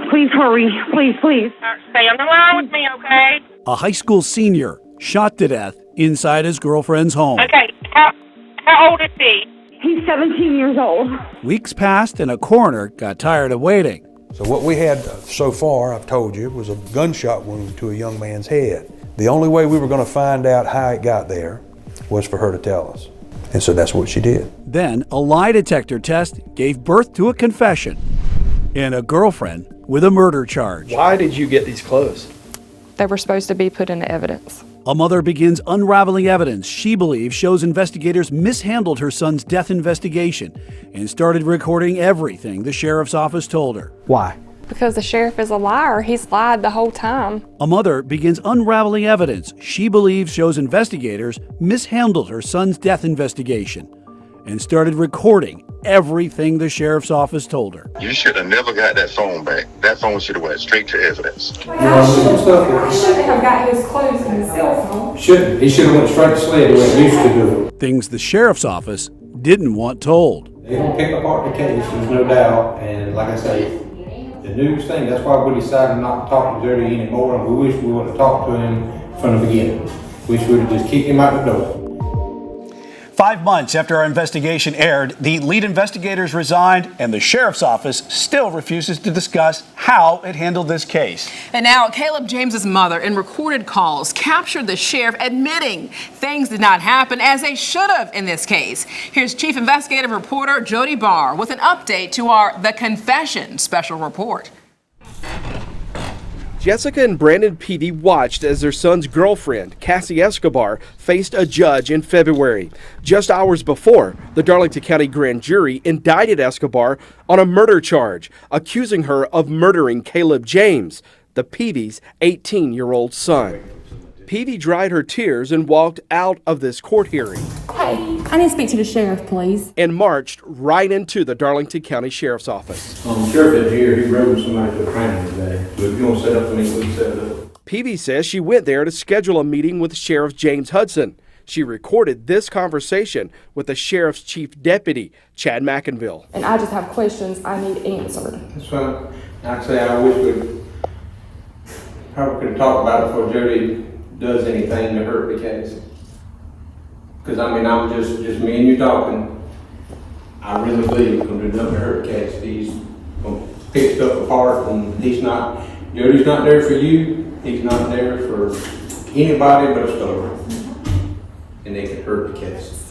Please hurry. Please, please. Stay on the line with me, okay? A high school senior shot to death inside his girlfriend's home. Okay, how old is he? He's 17 years old. Weeks passed and a coroner got tired of waiting. So what we had so far, I've told you, was a gunshot wound to a young man's head. The only way we were going to find out how it got there was for her to tell us. And so that's what she did. Then a lie detector test gave birth to a confession and a girlfriend with a murder charge. Why did you get these clothes? They were supposed to be put into evidence. A mother begins unraveling evidence she believes shows investigators mishandled her son's death investigation and started recording everything the sheriff's office told her. Why? Because the sheriff is a liar. He's lied the whole time. A mother begins unraveling evidence she believes shows investigators mishandled her son's death investigation and started recording everything the sheriff's office told her. You should have never got that phone back. That phone should have went straight to evidence. I shouldn't have got his clothes and his cell phone. Shouldn't. He should have went straight to sled the way he used to do it. Things the sheriff's office didn't want told. They don't pick apart the case, there's no doubt. And like I say, the news thing, that's why we decided not to talk to Jody anymore. And we wish we would have talked to him from the beginning. Wish we would have just kicked him out the door. 5 months after our investigation aired, the lead investigators resigned and the sheriff's office still refuses to discuss how it handled this case. And now Caleb James's mother, in recorded calls, captured the sheriff admitting things did not happen as they should have in this case. Here's Chief Investigative Reporter Jody Barr with an update to our The Confession special report. Jessica and Brandon Peavy watched as their son's girlfriend, Cassie Escobar, faced a judge in February. Just hours before, the Darlington County grand jury indicted Escobar on a murder charge, accusing her of murdering Caleb James, the Peavy's 18-year-old son. Peavy dried her tears and walked out of this court hearing. Hey, I need to speak to the sheriff, please. And marched right into the Darlington County Sheriff's Office. Sheriff is here, he rode somebody to a training today. So if you want to set up a meeting, we can set it up. Peavy says she went there to schedule a meeting with Sheriff James Hudson. She recorded this conversation with the sheriff's chief deputy, Chad McInville. And I just have questions I need answered. That's fine. Like I say, I wish we probably could have talked about it before Jody does anything to hurt the case. Because I mean, I'm just me and you talking. I really believe it's going to do nothing to hurt the case. He's going to pick stuff apart, and Jody's not there for you. He's not there for anybody but a story. And they could hurt the case.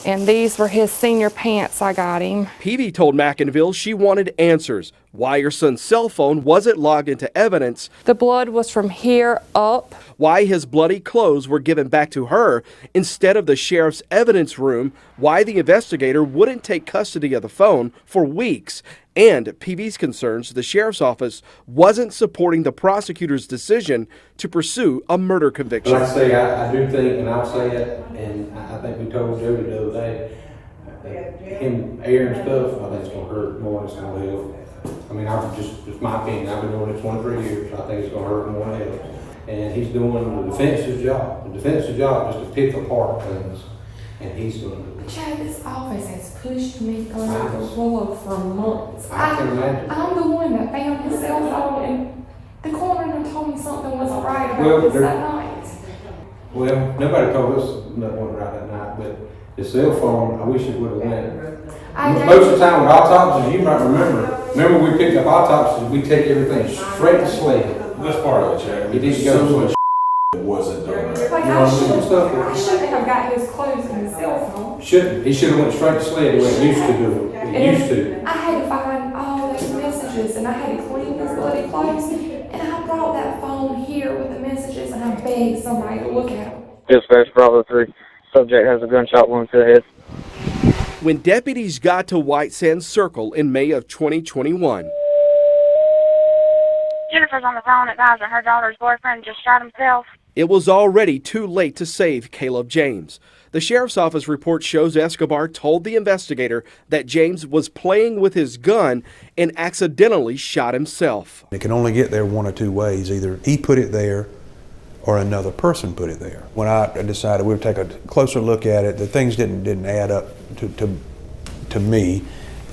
And these were his senior pants I got him. Peavy told McInville she wanted answers. Why her son's cell phone wasn't logged into evidence. The blood was from here up. Why his bloody clothes were given back to her instead of the sheriff's evidence room. Why the investigator wouldn't take custody of the phone for weeks. And Peavy's concerns the sheriff's office wasn't supporting the prosecutor's decision to pursue a murder conviction. Like I say, I do think, and I'll say it, and I think we told Jody the other day, him airing stuff, I think it's going to hurt more than it's going to help. I mean, it's my opinion. I've been doing this 23 years. I think it's going to hurt more than it helps. And he's doing the defense's job. The defense's job is to pick apart things, and he's going to do it. Chad, this office has pushed me under the rug for months. I can imagine. I'm the one that found his cell phone, and the coroner told me something wasn't right about this that night. Well, nobody told us nothing wasn't right that night, but the cell phone, I wish it would have went. Most of the time with autopsies, you might remember we picked up autopsies, we take everything straight to sled. That's part of it, Chad. He didn't go to it wasn't done right. Like I shouldn't have got his clothes and his cell phone. Shouldn't. He should have went straight to sled the way he used to do it. He used to. I had to find all those messages, and I had to clean his bloody clothes, and I brought that phone here with the messages, and I begged somebody to look at them. Dispatch Bravo 3. Subject has a gunshot wound to the head. When deputies got to White Sands Circle in May of 2021. Jennifer's on the phone advising her daughter's boyfriend just shot himself. It was already too late to save Caleb James. The sheriff's office report shows Escobar told the investigator that James was playing with his gun and accidentally shot himself. It can only get there one or two ways. Either he put it there or another person put it there. When I decided we would take a closer look at it, the things didn't add up to me,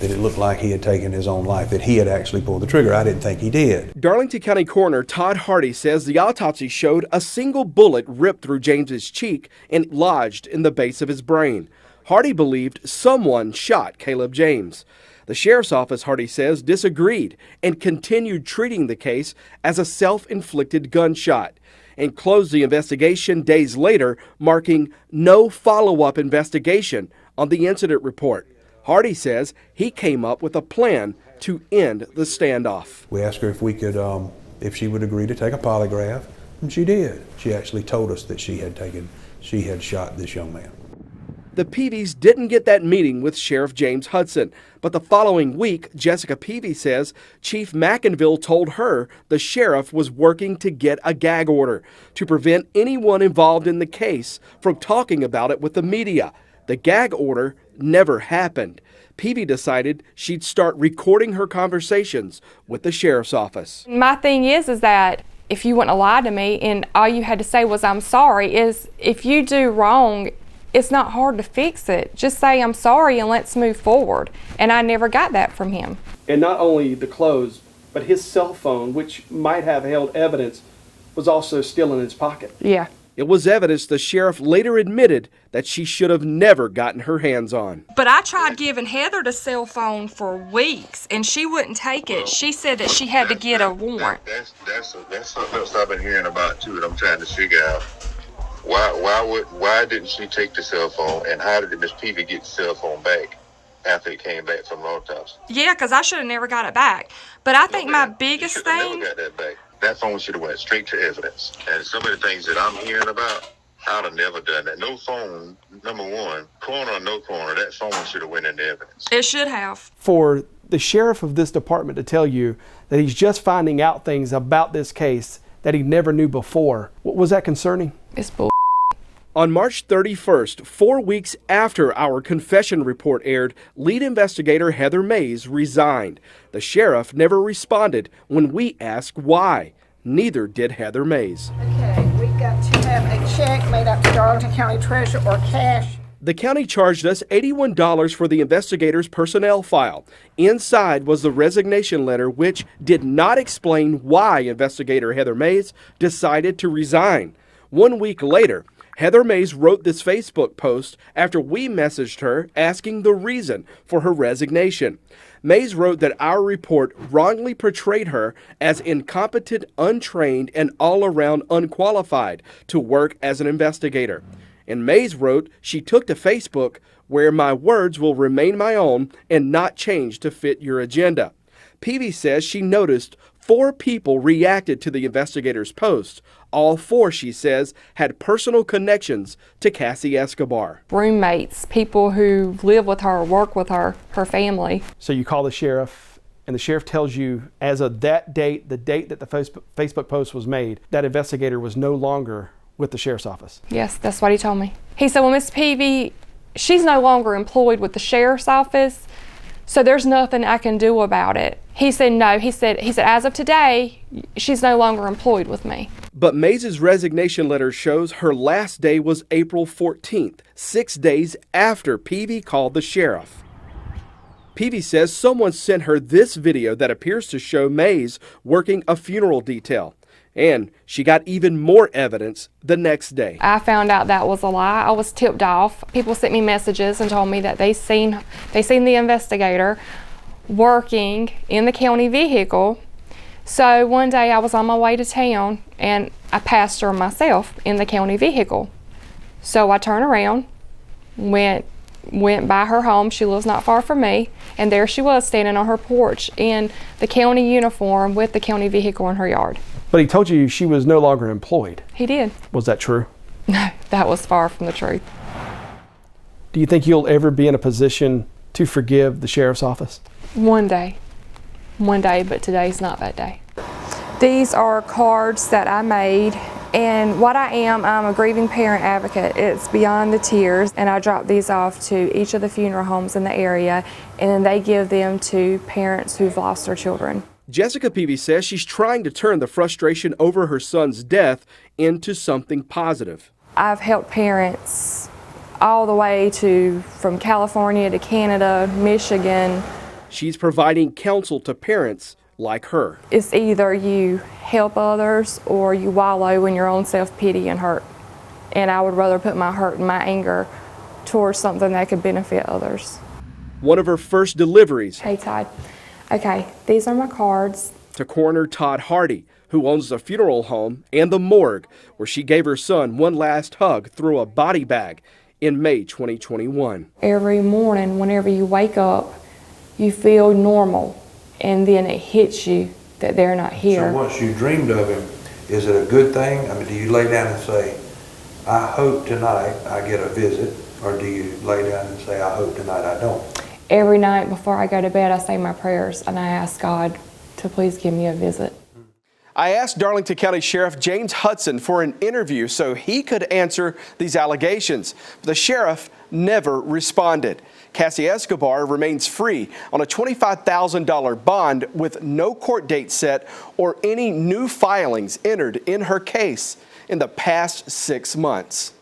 that it looked like he had taken his own life, that he had actually pulled the trigger. I didn't think he did. Darlington County Coroner Todd Hardy says the autopsy showed a single bullet ripped through James's cheek and lodged in the base of his brain. Hardy believed someone shot Caleb James. The sheriff's office, Hardy says, disagreed and continued treating the case as a self-inflicted gunshot and closed the investigation days later, marking no follow-up investigation on the incident report. Hardy says he came up with a plan to end the standoff. We asked her if we could, if she would agree to take a polygraph, and she did. She actually told us that she had shot this young man. The Peavies didn't get that meeting with Sheriff James Hudson, but the following week, Jessica Peavy says Chief McInville told her the sheriff was working to get a gag order to prevent anyone involved in the case from talking about it with the media. The gag order never happened. Peavy decided she'd start recording her conversations with the sheriff's office. My thing is that if you wouldn't have lied to me and all you had to say was I'm sorry, is if you do wrong, it's not hard to fix it. Just say I'm sorry and let's move forward. And I never got that from him. And not only the clothes, but his cell phone, which might have held evidence, was also still in his pocket. Yeah. It was evidence the sheriff later admitted that she should have never gotten her hands on. But I tried giving Heather the cell phone for weeks, and she wouldn't take it. She said that she had to get a warrant. That's something else I've been hearing about too, that I'm trying to figure out. Why didn't she take the cell phone, and how did Miss Peavy get the cell phone back after it came back from the autopsy? Yeah, because I should have never got it back. But I think my biggest thing... Never got that back. That phone should have went straight to evidence. And some of the things that I'm hearing about, I'd have never done that. No phone, number one, coroner or no coroner, that phone should have went into evidence. It should have. For the sheriff of this department to tell you that he's just finding out things about this case that he never knew before, was that concerning? It's bull. On March 31st, 4 weeks after our confession report aired, lead investigator Heather Mays resigned. The sheriff never responded when we asked why. Neither did Heather Mays. Okay, we've got to have a check made up to Darlington County Treasurer or cash. The county charged us $81 for the investigator's personnel file. Inside was the resignation letter, which did not explain why investigator Heather Mays decided to resign. 1 week later, Heather Mays wrote this Facebook post after we messaged her asking the reason for her resignation. Mays wrote that our report wrongly portrayed her as incompetent, untrained, and all-around unqualified to work as an investigator. And Mays wrote she took to Facebook, where my words will remain my own and not change to fit your agenda. Peavy says she noticed 4 people reacted to the investigator's post. All 4, she says, had personal connections to Cassie Escobar. Roommates, people who live with her, work with her family. So you call the sheriff, and the sheriff tells you as of that date, the date that the Facebook post was made, that investigator was no longer with the sheriff's office. Yes, that's what he told me. He said, well, Miss Peavy, she's no longer employed with the sheriff's office, so there's nothing I can do about it. He said, no, he said, as of today, she's no longer employed with me. But Mays' resignation letter shows her last day was April 14th, 6 days after Peavy called the sheriff. Peavy says someone sent her this video that appears to show Mays working a funeral detail. And she got even more evidence the next day. I found out that was a lie. I was tipped off. People sent me messages and told me that they seen the investigator working in the county vehicle. So one day I was on my way to town and I passed her myself in the county vehicle. So I turned around, went by her home. She lives not far from me, and there she was standing on her porch in the county uniform with the county vehicle in her yard. But he told you she was no longer employed. He did. Was that true? No, that was far from the truth. Do you think you'll ever be in a position to forgive the sheriff's office? One day, but today's not that day. These are cards that I made, and what I'm a grieving parent advocate. It's beyond the tears, and I drop these off to each of the funeral homes in the area, and then they give them to parents who've lost their children. Jessica Peavy says she's trying to turn the frustration over her son's death into something positive. I've helped parents all the way from California to Canada, Michigan, She's providing counsel to parents like her. It's either you help others or you wallow in your own self-pity and hurt. And I would rather put my hurt and my anger towards something that could benefit others. One of her first deliveries. Hey, Todd. Okay, these are my cards. To coroner Todd Hardy, who owns the funeral home and the morgue, where she gave her son one last hug through a body bag in May 2021. Every morning, whenever you wake up, you feel normal, and then it hits you that they're not here. So once you dreamed of him, is it a good thing? I mean, do you lay down and say, I hope tonight I get a visit, or do you lay down and say, I hope tonight I don't? Every night before I go to bed, I say my prayers and I ask God to please give me a visit. I asked Darlington County Sheriff James Hudson for an interview so he could answer these allegations. But the sheriff never responded. Cassie Escobar remains free on a $25,000 bond with no court date set or any new filings entered in her case in the past 6 months.